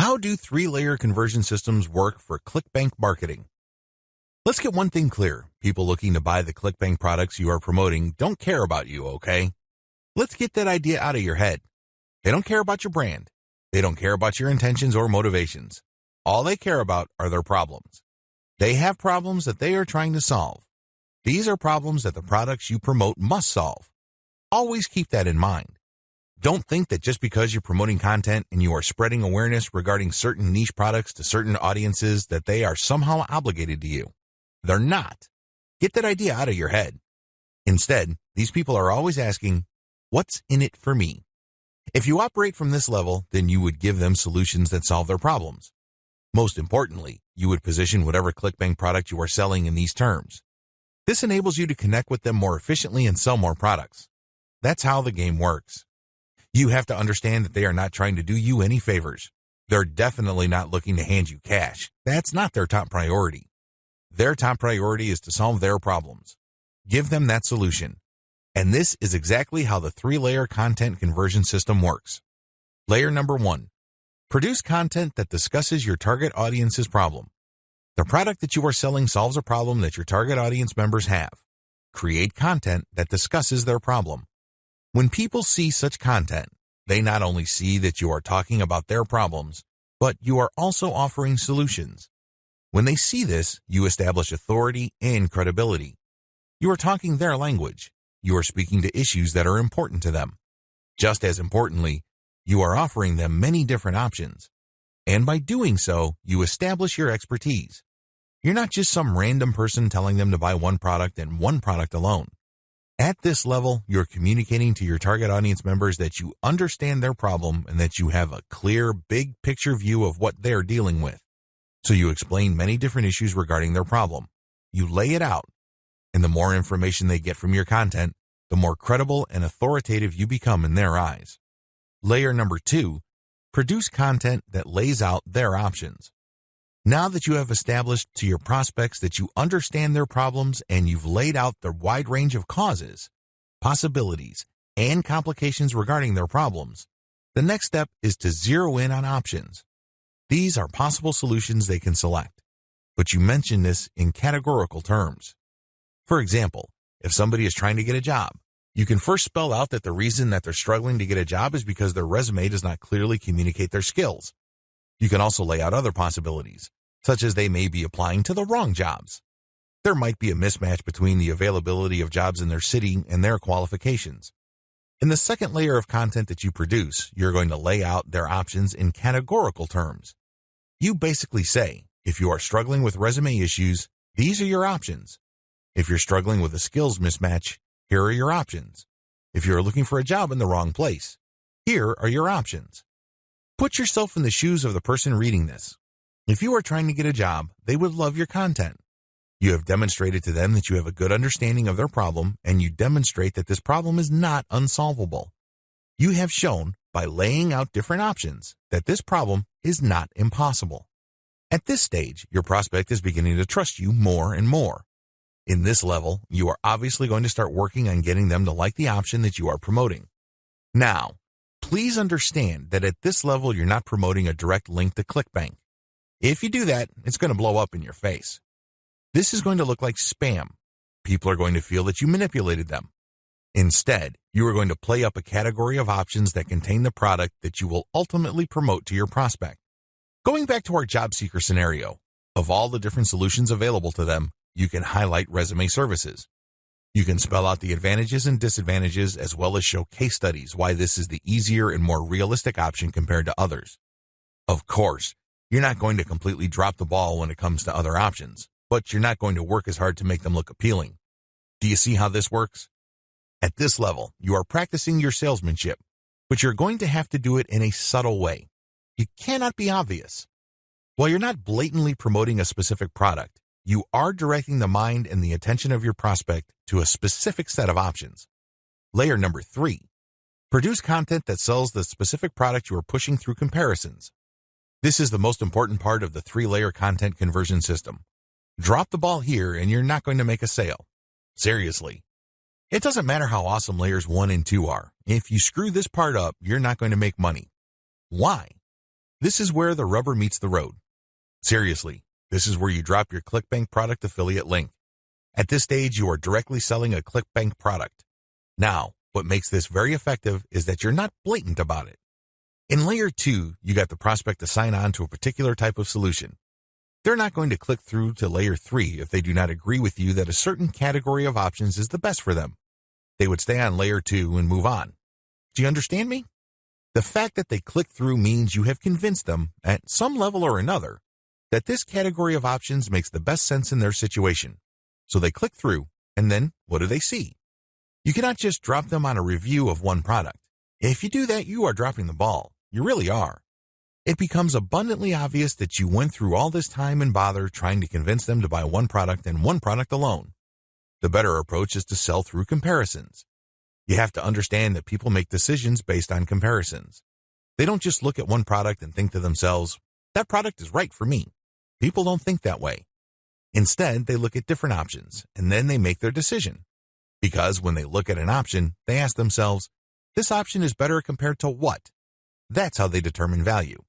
How do three-layer conversion systems work for ClickBank marketing? Let's get one thing clear. People looking to buy the ClickBank products you are promoting don't care about you, okay? Let's get that idea out of your head. They don't care about your brand. They don't care about your intentions or motivations. All they care about are their problems. They have problems that they are trying to solve. These are problems that the products you promote must solve. Always keep that in mind. Don't think that just because you're promoting content and you are spreading awareness regarding certain niche products to certain audiences that they are somehow obligated to you. They're not. Get that idea out of your head. Instead, these people are always asking, what's in it for me? If you operate from this level, then you would give them solutions that solve their problems. Most importantly, you would position whatever ClickBank product you are selling in these terms. This enables you to connect with them more efficiently and sell more products. That's how the game works. You have to understand that they are not trying to do you any favors. They're definitely not looking to hand you cash. That's not their top priority. Their top priority is to solve their problems. Give them that solution. And this is exactly how the three-layer content conversion system works. Layer number 1. Produce content that discusses your target audience's problem. The product that you are selling solves a problem that your target audience members have. Create content that discusses their problem. When people see such content, they not only see that you are talking about their problems, but you are also offering solutions. When they see this, you establish authority and credibility. You are talking their language. You are speaking to issues that are important to them. Just as importantly, you are offering them many different options. And by doing so, you establish your expertise. You're not just some random person telling them to buy one product and one product alone. At this level, you're communicating to your target audience members that you understand their problem and that you have a clear, big picture view of what they're dealing with. So you explain many different issues regarding their problem. You lay it out. And the more information they get from your content, the more credible and authoritative you become in their eyes. Layer number 2, produce content that lays out their options. Now that you have established to your prospects that you understand their problems and you've laid out the wide range of causes, possibilities, and complications regarding their problems, the next step is to zero in on options. These are possible solutions they can select, but you mention this in categorical terms. For example, if somebody is trying to get a job, you can first spell out that the reason that they're struggling to get a job is because their resume does not clearly communicate their skills. You can also lay out other possibilities, such as they may be applying to the wrong jobs. There might be a mismatch between the availability of jobs in their city and their qualifications. In the second layer of content that you produce, you're going to lay out their options in categorical terms. You basically say, if you are struggling with resume issues, these are your options. If you're struggling with a skills mismatch, here are your options. If you're looking for a job in the wrong place, here are your options. Put yourself in the shoes of the person reading this. If you are trying to get a job, they would love your content. You have demonstrated to them that you have a good understanding of their problem, and you demonstrate that this problem is not unsolvable. You have shown, by laying out different options, that this problem is not impossible. At this stage, your prospect is beginning to trust you more and more. In this level, you are obviously going to start working on getting them to like the option that you are promoting. Now, please understand that at this level, you're not promoting a direct link to ClickBank. If you do that, it's going to blow up in your face. This is going to look like spam. People are going to feel that you manipulated them. Instead, you are going to play up a category of options that contain the product that you will ultimately promote to your prospect. Going back to our job seeker scenario, of all the different solutions available to them, you can highlight resume services. You can spell out the advantages and disadvantages as well as show case studies why this is the easier and more realistic option compared to others. Of course, you're not going to completely drop the ball when it comes to other options, but you're not going to work as hard to make them look appealing. Do you see how this works? At this level, you are practicing your salesmanship, but you're going to have to do it in a subtle way. You cannot be obvious. While you're not blatantly promoting a specific product, you are directing the mind and the attention of your prospect to a specific set of options. Layer number 3. Produce content that sells the specific product you are pushing through comparisons. This is the most important part of the 3-layer content conversion system. Drop the ball here and you're not going to make a sale. Seriously. It doesn't matter how awesome layers 1 and 2 are. If you screw this part up, you're not going to make money. Why? This is where the rubber meets the road. Seriously, this is where you drop your ClickBank product affiliate link. At this stage, you are directly selling a ClickBank product. Now, what makes this very effective is that you're not blatant about it. In layer 2, you got the prospect to sign on to a particular type of solution. They're not going to click through to layer 3 if they do not agree with you that a certain category of options is the best for them. They would stay on layer 2 and move on. Do you understand me? The fact that they click through means you have convinced them, at some level or another, that this category of options makes the best sense in their situation. So they click through, and then what do they see? You cannot just drop them on a review of one product. If you do that, you are dropping the ball. You really are. It becomes abundantly obvious that you went through all this time and bother trying to convince them to buy one product and one product alone. The better approach is to sell through comparisons. You have to understand that people make decisions based on comparisons. They don't just look at one product and think to themselves, that product is right for me. People don't think that way. Instead, they look at different options, and then they make their decision. Because when they look at an option, they ask themselves, this option is better compared to what? That's how they determine value.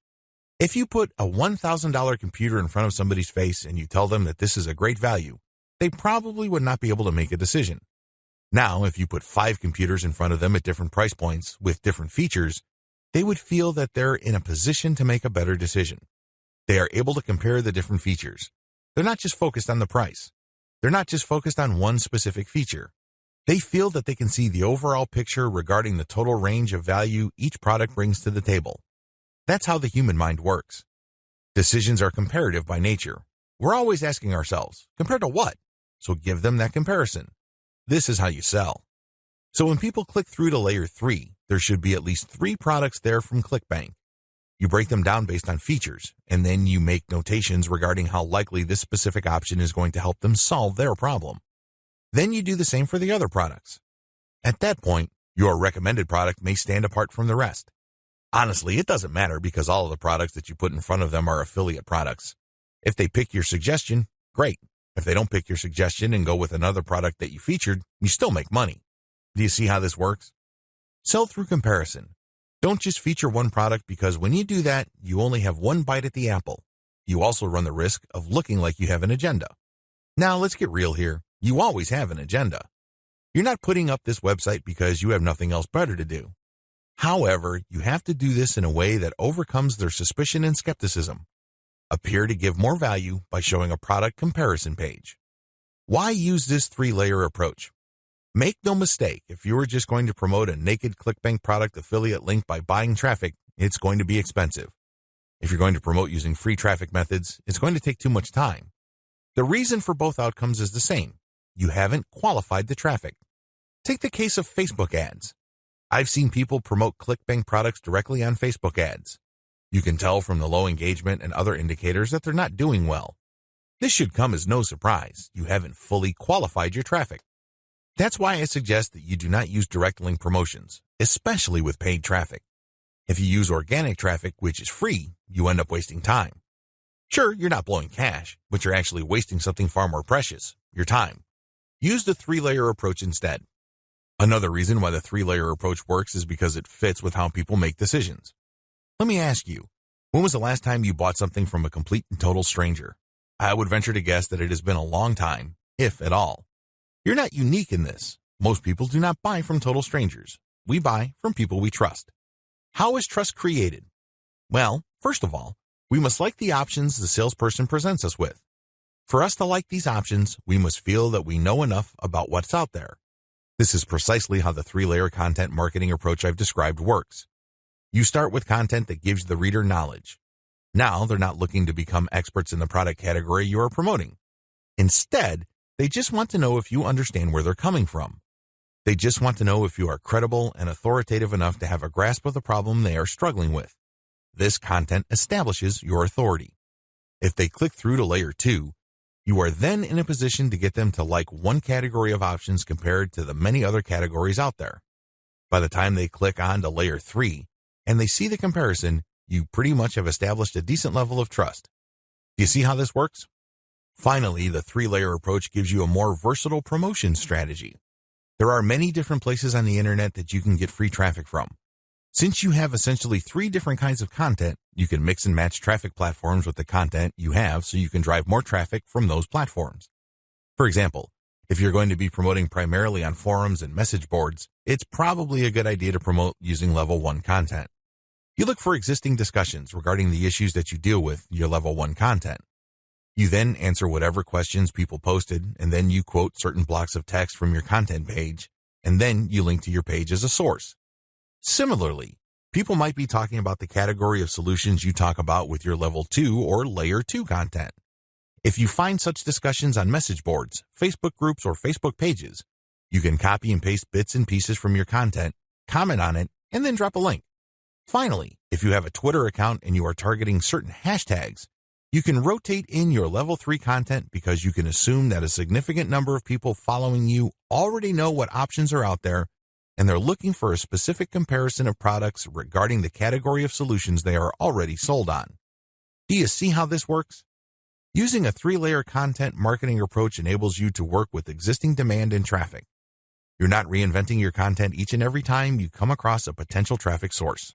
If you put a $1,000 computer in front of somebody's face and you tell them that this is a great value, they probably would not be able to make a decision. Now, if you put 5 computers in front of them at different price points with different features, they would feel that they're in a position to make a better decision. They are able to compare the different features. They're not just focused on the price. They're not just focused on one specific feature. They feel that they can see the overall picture regarding the total range of value each product brings to the table. That's how the human mind works. Decisions are comparative by nature. We're always asking ourselves, compared to what? So give them that comparison. This is how you sell. So when people click through to layer 3, there should be at least 3 products there from ClickBank. You break them down based on features, and then you make notations regarding how likely this specific option is going to help them solve their problem. Then you do the same for the other products. At that point, your recommended product may stand apart from the rest. Honestly, it doesn't matter because all of the products that you put in front of them are affiliate products. If they pick your suggestion, great. If they don't pick your suggestion and go with another product that you featured, you still make money. Do you see how this works? Sell through comparison. Don't just feature one product because when you do that, you only have one bite at the apple. You also run the risk of looking like you have an agenda. Now, let's get real here. You always have an agenda. You're not putting up this website because you have nothing else better to do. However, you have to do this in a way that overcomes their suspicion and skepticism. Appear to give more value by showing a product comparison page. Why use this 3-layer approach? Make no mistake, if you are just going to promote a naked ClickBank product affiliate link by buying traffic, it's going to be expensive. If you're going to promote using free traffic methods, it's going to take too much time. The reason for both outcomes is the same. You haven't qualified the traffic. Take the case of Facebook ads. I've seen people promote ClickBank products directly on Facebook ads. You can tell from the low engagement and other indicators that they're not doing well. This should come as no surprise. You haven't fully qualified your traffic. That's why I suggest that you do not use direct link promotions, especially with paid traffic. If you use organic traffic, which is free, you end up wasting time. Sure, you're not blowing cash, but you're actually wasting something far more precious, your time. Use the 3-layer approach instead. Another reason why the 3-layer approach works is because it fits with how people make decisions. Let me ask you, when was the last time you bought something from a complete and total stranger? I would venture to guess that it has been a long time, if at all. You're not unique in this. Most people do not buy from total strangers. We buy from people we trust. How is trust created? Well, first of all, we must like the options the salesperson presents us with. For us to like these options, we must feel that we know enough about what's out there. This is precisely how the 3-layer content marketing approach I've described works. You start with content that gives the reader knowledge. Now they're not looking to become experts in the product category you are promoting. Instead, they just want to know if you understand where they're coming from. They just want to know if you are credible and authoritative enough to have a grasp of the problem they are struggling with. This content establishes your authority. If they click through to layer 2, you are then in a position to get them to like one category of options compared to the many other categories out there. By the time they click on to layer 3 and they see the comparison, you pretty much have established a decent level of trust. Do you see how this works? Finally, the 3-layer approach gives you a more versatile promotion strategy. There are many different places on the internet that you can get free traffic from. Since you have essentially 3 different kinds of content, you can mix and match traffic platforms with the content you have so you can drive more traffic from those platforms. For example, if you're going to be promoting primarily on forums and message boards, it's probably a good idea to promote using level 1 content. You look for existing discussions regarding the issues that you deal with in your level 1 content. You then answer whatever questions people posted, and then you quote certain blocks of text from your content page, and then you link to your page as a source. Similarly, people might be talking about the category of solutions you talk about with your level 2 or layer 2 content. If you find such discussions on message boards, Facebook groups, or Facebook pages, you can copy and paste bits and pieces from your content, comment on it, and then drop a link. Finally, if you have a Twitter account and you are targeting certain hashtags, you can rotate in your level 3 content because you can assume that a significant number of people following you already know what options are out there and they're looking for a specific comparison of products regarding the category of solutions they are already sold on. Do you see how this works? Using a 3-layer content marketing approach enables you to work with existing demand and traffic. You're not reinventing your content each and every time you come across a potential traffic source.